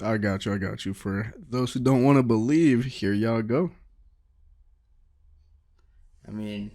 I got you. I got you. For those who don't want to believe, here y'all go. I mean,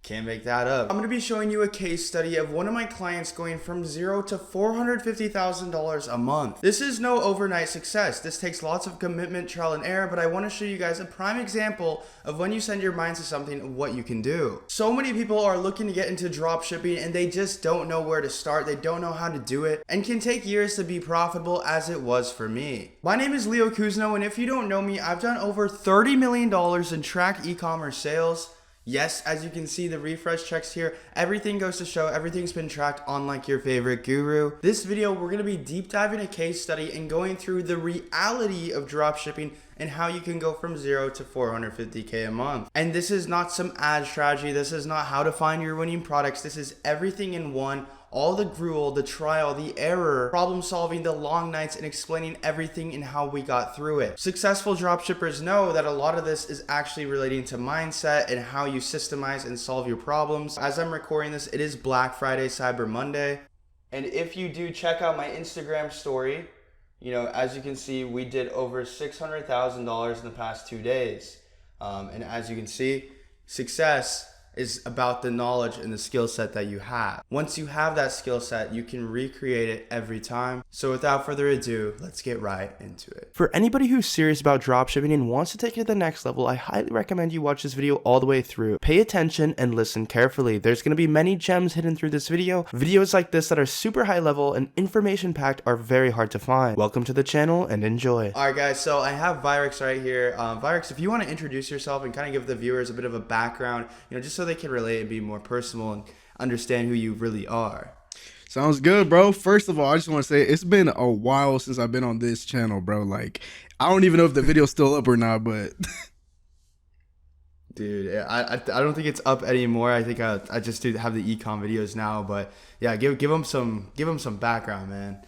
can't make that up. I'm going to be showing you a case study of one of my clients going from zero to $450,000 a month. This is no overnight success. This takes lots of commitment, trial and error, but I want to show you guys a prime example of when you send your mind to something, what you can do. So many people are looking to get into drop shipping and they just don't know where to start. They don't know how to do it and can take years to be profitable, as it was for me. My name is Leo Kuzno, and if you don't know me, I've done over $30 million in track e-commerce sales. Yes, as you can see, the refresh checks here, everything goes to show everything's been tracked on like your favorite guru. This video, we're going to be deep diving a case study and going through the reality of dropshipping and how you can go from zero to 450K a month. And this is not some ad strategy. This is not how to find your winning products. This is everything in one. All the gruel, the trial, the error, problem solving, the long nights, and explaining everything and how we got through it. Successful dropshippers know that a lot of this is actually relating to mindset and how you systemize and solve your problems. As I'm recording this, it is Black Friday, Cyber Monday. And if you do check out my Instagram story, as you can see, we did over $600,000 in the past 2 days. And as you can see, success is about the knowledge and the skill set that you have. Once you have that skill set, you can recreate it every time. So without further ado, let's get right into it. For anybody who's serious about dropshipping and wants to take it to the next level, I highly recommend you watch this video all the way through. Pay attention and listen carefully. There's going to be many gems hidden through this video. Videos like this that are super high level and information packed are very hard to find. Welcome to the channel and enjoy. Alright guys, so I have Virix right here. Virix, if you want to introduce yourself and kind of give the viewers a bit of a background, just so they can relate and be more personal and understand who you really are. Sounds good, bro. First of all, I just want to say it's been a while since I've been on this channel, bro. Like, I don't even know if the video's still up or not, but dude, I don't think it's up anymore. I think I just do have the ecom videos now, but yeah, give them some background, man.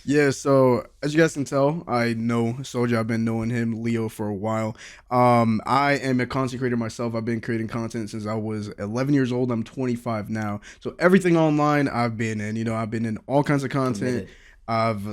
Yeah, so as you guys can tell, I know Soldier. I've been knowing him, Leo, for a while. I am a content creator myself. I've been creating content since I was 11 years old. I'm 25 now. So everything online I've been in. I've been in all kinds of content. I've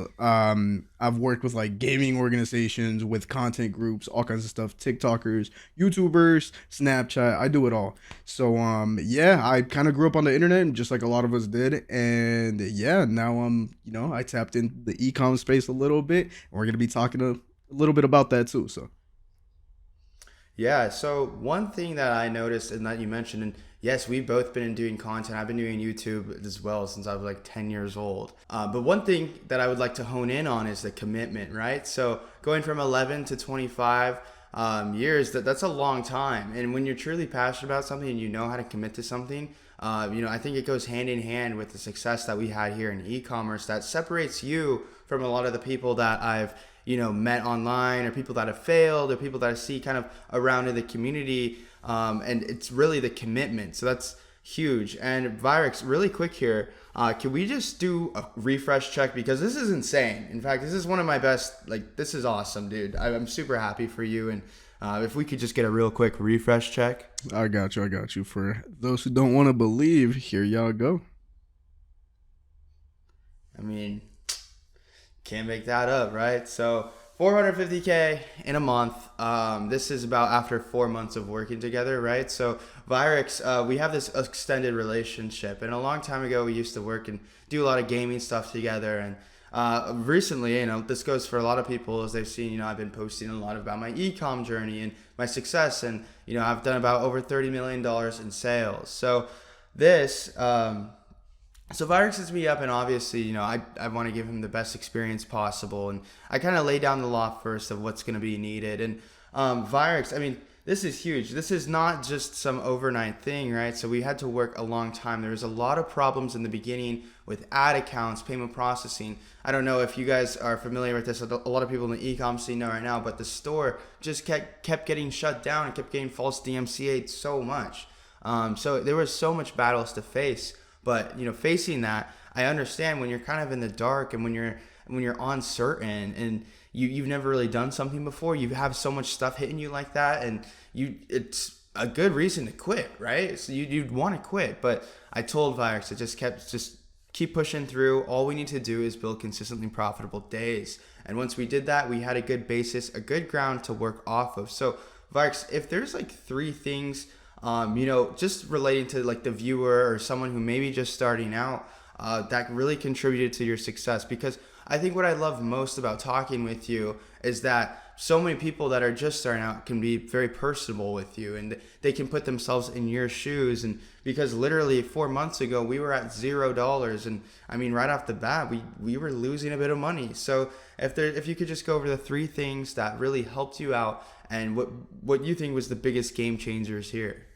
worked with like gaming organizations, with content groups, all kinds of stuff, TikTokers, YouTubers, Snapchat. I do it all. So yeah, I kind of grew up on the internet just like a lot of us did, and yeah, now I tapped into the e-com space a little bit, and we're gonna be talking a little bit about that too. So yeah, so one thing that I noticed and that you mentioned, and yes, we've both been doing content. I've been doing YouTube as well since I was like 10 years old. But one thing that I would like to hone in on is the commitment, right? So going from 11 to 25 years, that's a long time. And when you're truly passionate about something and you know how to commit to something, I think it goes hand in hand with the success that we had here in e-commerce that separates you from a lot of the people that I've met online, or people that have failed, or people that I see kind of around in the community. And it's really the commitment. So that's huge. And Virix, really quick here, can we just do a refresh check? Because this is insane. In fact, this is one of my best, this is awesome, dude. I'm super happy for you. And if we could just get a real quick refresh check. I got you. I got you. For those who don't want to believe, here y'all go. I mean, can't make that up, right? So 450K in a month. This is about after 4 months of working together, right? So Virix, we have this extended relationship, and a long time ago we used to work and do a lot of gaming stuff together. And recently, this goes for a lot of people, as they've seen, I've been posting a lot about my e-com journey and my success, and I've done about over $30 million in sales. So this. So Virix hits me up, and obviously, I want to give him the best experience possible, and I kind of lay down the law first of what's going to be needed. And Virix, I mean, this is huge. This is not just some overnight thing, right? So we had to work a long time. There was a lot of problems in the beginning with ad accounts, payment processing. I don't know if you guys are familiar with this. A lot of people in the e-com scene know right now, but the store just kept getting shut down and kept getting false DMCA'd so much. So there was so much battles to face. But facing that, I understand when you're kind of in the dark and when you're uncertain and you've never really done something before, you have so much stuff hitting you like that, and it's a good reason to quit, right? So you'd want to quit. But I told Virix, I just kept keep pushing through. All we need to do is build consistently profitable days. And once we did that, we had a good basis, a good ground to work off of. So Varks, if there's like 3 things, just relating to like the viewer or someone who may be just starting out, that really contributed to your success. Because I think what I love most about talking with you is that so many people that are just starting out can be very personable with you, and they can put themselves in your shoes. And because literally 4 months ago we were at $0, and I mean right off the bat we were losing a bit of money. So if you could just go over the 3 things that really helped you out and what you think was the biggest game changers here.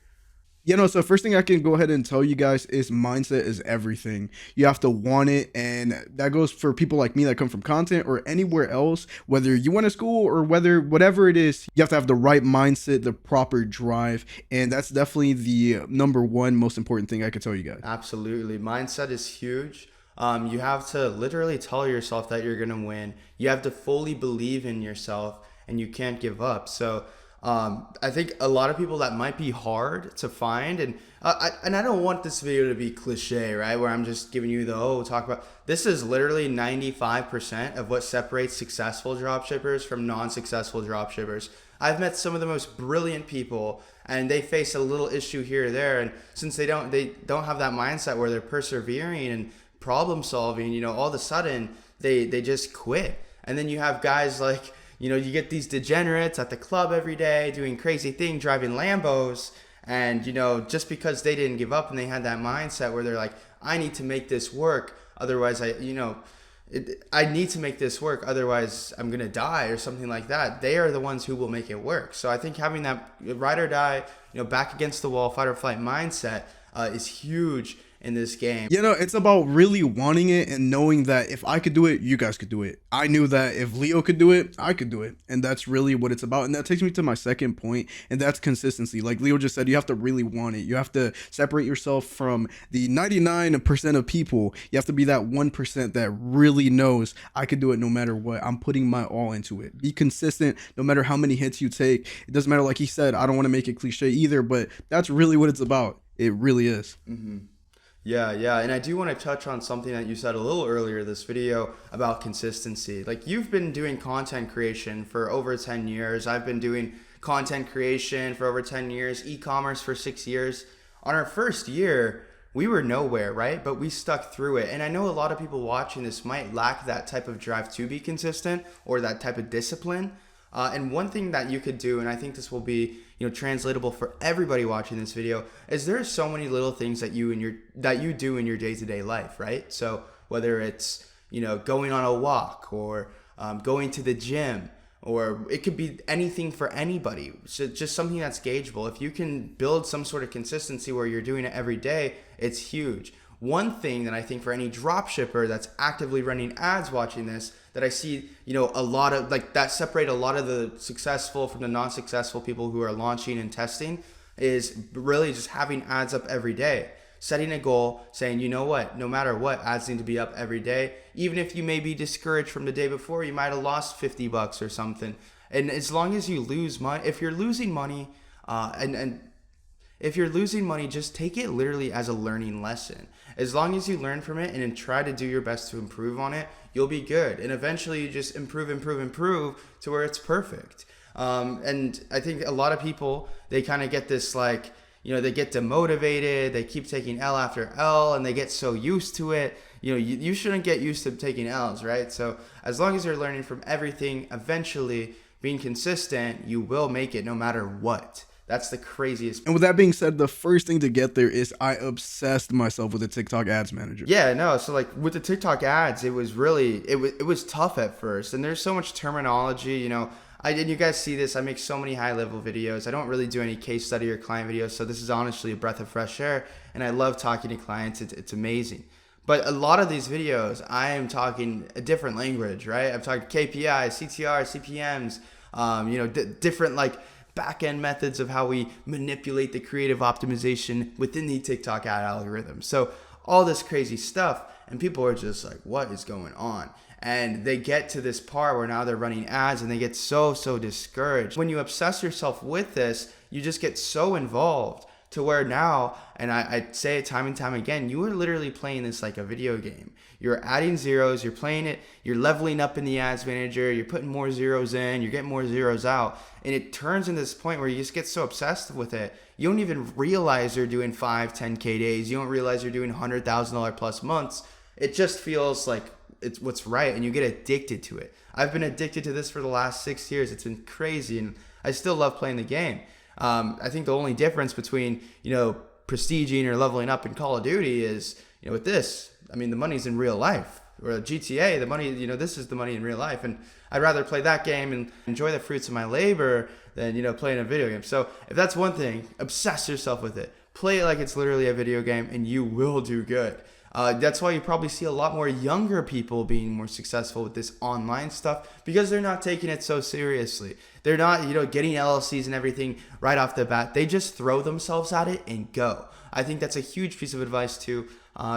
So first thing I can go ahead and tell you guys is mindset is everything. You have to want it, and that goes for people like me that come from content or anywhere else, whether you went to school or whatever it is, you have to have the right mindset, the proper drive, and that's definitely the number one most important thing I could tell you guys. Absolutely. Mindset is huge. You have to literally tell yourself that you're going to win. You have to fully believe in yourself, and you can't give up. So I think a lot of people that might be hard to find, and I don't want this video to be cliche, right? Where I'm just giving you talk about. This is literally 95% of what separates successful dropshippers from non-successful dropshippers. I've met some of the most brilliant people, and they face a little issue here or there, and since they don't have that mindset where they're persevering and problem solving, all of a sudden they just quit. And then you have guys like, you get these degenerates at the club every day doing crazy things, driving Lambos. And, just because they didn't give up and they had that mindset where they're like, I need to make this work. Otherwise, I need to make this work. Otherwise, I'm going to die or something like that. They are the ones who will make it work. So I think having that ride or die, back against the wall, fight or flight mindset is huge in this game. It's about really wanting it and knowing that if I could do it, you guys could do it. I knew that if Leo could do it, I could do it. And that's really what it's about. And that takes me to my second point, and that's consistency. Like Leo just said, you have to really want it. You have to separate yourself from the 99% of people. You have to be that 1% that really knows I could do it no matter what. I'm putting my all into it. Be consistent no matter how many hits you take. It doesn't matter, like he said, I don't want to make it cliche either, but that's really what it's about. It really is. Mm-hmm. Yeah. And I do want to touch on something that you said a little earlier this video about consistency. Like, you've been doing content creation for over 10 years. I've been doing content creation for over 10 years, e-commerce for 6 years. On our first year, we were nowhere, right? But we stuck through it. And I know a lot of people watching this might lack that type of drive to be consistent or that type of discipline. And one thing that you could do, and I think this will be translatable for everybody watching this video, is there are so many little things that you do in your day-to-day life, right? So whether it's going on a walk or going to the gym, or it could be anything for anybody. So just something that's gaugeable. If you can build some sort of consistency where you're doing it every day, it's huge. One thing that I think for any dropshipper that's actively running ads watching this, that I see, a lot of that separate a lot of the successful from the non-successful people who are launching and testing, is really just having ads up every day. Setting a goal, saying, you know what, no matter what, ads need to be up every day. Even if you may be discouraged from the day before, you might have lost $50 or something. And as long as you lose money, if you're losing money, if you're losing money, just take it literally as a learning lesson. As long as you learn from it and then try to do your best to improve on it, you'll be good. And eventually you just improve to where it's perfect. And I think a lot of people, they kind of get this they get demotivated, they keep taking L after L, and they get so used to it. You shouldn't get used to taking L's, right? So as long as you're learning from everything, eventually being consistent, you will make it no matter what. That's the craziest. And with that being said, the first thing to get there is I obsessed myself with the TikTok ads manager. Yeah, no. So with the TikTok ads, it was really, it was tough at first. And there's so much terminology, and you guys see this, I make so many high level videos. I don't really do any case study or client videos. So this is honestly a breath of fresh air. And I love talking to clients. It's amazing. But a lot of these videos, I am talking a different language, right? I'm talking KPI, CTR, CPMs, different back-end methods of how we manipulate the creative optimization within the TikTok ad algorithm. So all this crazy stuff, and people are just like, what is going on? And they get to this part where now they're running ads and they get so discouraged. When you obsess yourself with this, you just get so involved to where now, and I say it time and time again, you are literally playing this like a video game. You're adding zeros, you're playing it, you're leveling up in the ads manager, you're putting more zeros in, you're getting more zeros out, and it turns into this point where you just get so obsessed with it, you don't even realize you're doing 5, 10K days, you don't realize you're doing $100,000 plus months. It just feels like it's what's right, and you get addicted to it. I've been addicted to this for the last 6 years. It's been crazy, and I still love playing the game. I think the only difference between, prestiging or leveling up in Call of Duty is, with this, I mean, the money's in real life. Or GTA, the money, this is the money in real life. And I'd rather play that game and enjoy the fruits of my labor than, playing a video game. So if that's one thing, obsess yourself with it. Play it like it's literally a video game, and you will do good. That's why you probably see a lot more younger people being more successful with this online stuff, because they're not taking it so seriously. They're not, getting LLCs and everything right off the bat. They just throw themselves at it and go. I think that's a huge piece of advice too,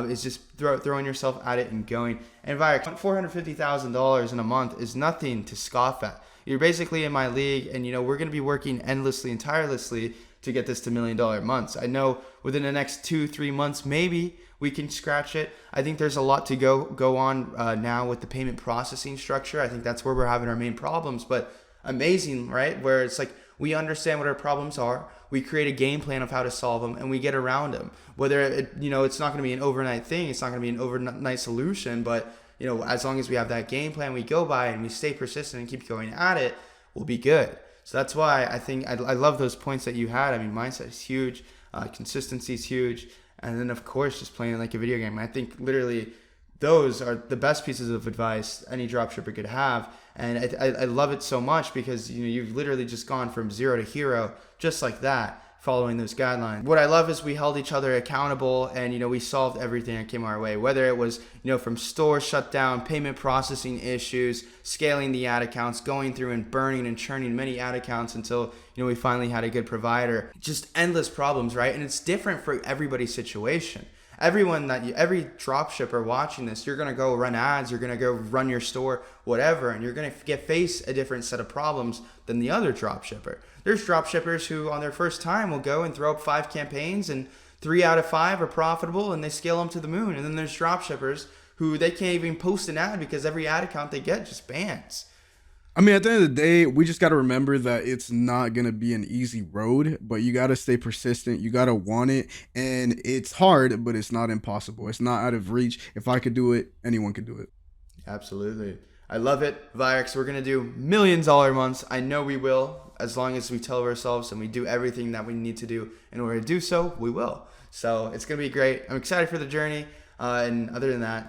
is just throwing yourself at it and going. And Vire, $450,000 in a month is nothing to scoff at. You're basically in my league, and we're going to be working endlessly and tirelessly to get this to $1 million months. I know within the next 2-3 months, maybe we can scratch it. I think there's a lot to go on now with the payment processing structure. I think that's where we're having our main problems, but amazing, right? Where it's like we understand what our problems are, we create a game plan of how to solve them, and we get around them. Whether it's not going to be an overnight thing, it's not going to be an overnight solution, but as long as we have that game plan we go by and we stay persistent and keep going at it, we'll be good. So that's why I think I love those points that you had. I mean, mindset is huge, consistency is huge, and then of course just playing like a video game. I think literally those are the best pieces of advice any dropshipper could have, and I love it so much because you've literally just gone from zero to hero just like that, following those guidelines. What I love is we held each other accountable, and we solved everything that came our way, whether it was from store shutdown, payment processing issues, scaling the ad accounts, going through and burning and churning many ad accounts until we finally had a good provider. Just endless problems, right? And it's different for everybody's situation. Every dropshipper watching this, you're gonna go run ads, you're gonna go run your store, whatever, and you're gonna face a different set of problems than the other dropshipper. There's dropshippers who on their first time will go and throw up 5 campaigns, and 3 out of 5 are profitable, and they scale them to the moon. And then there's dropshippers who they can't even post an ad because every ad account they get just bans. I mean, at the end of the day, we just got to remember that it's not going to be an easy road, but you got to stay persistent. You got to want it. And it's hard, but it's not impossible. It's not out of reach. If I could do it, anyone could do it. Absolutely. I love it, Virex. We're going to do $1 million months. I know we will, as long as we tell ourselves and we do everything that we need to do in order to do so, we will. So it's going to be great. I'm excited for the journey. And other than that,